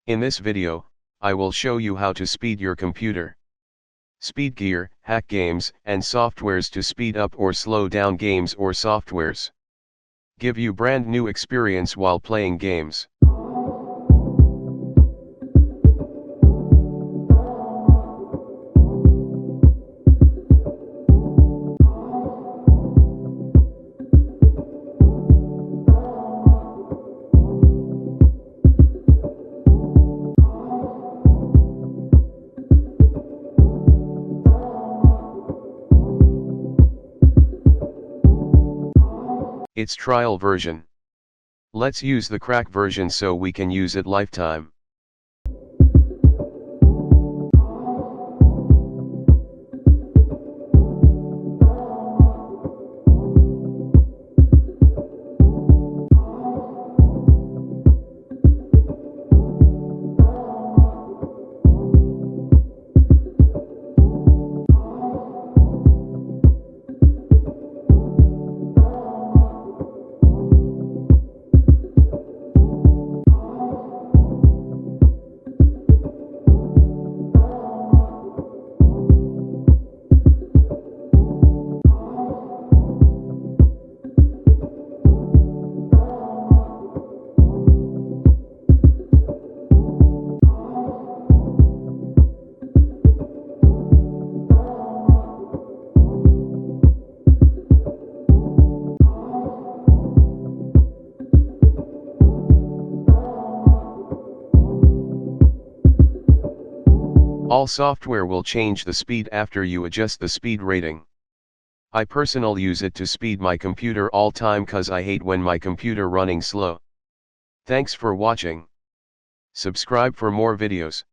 In this video, I will show you how to speed your computer. Speed.Gear, hack games and softwares to speed up or slow down games or softwares. Give you brand new experience while playing games. It's trial version. Let's use the crack version so we can use it lifetime. All software will change the speed after you adjust the speed rating. I personally use it to speed my computer all time cause I hate when my computer running slow. Thanks for watching. Subscribe for more videos.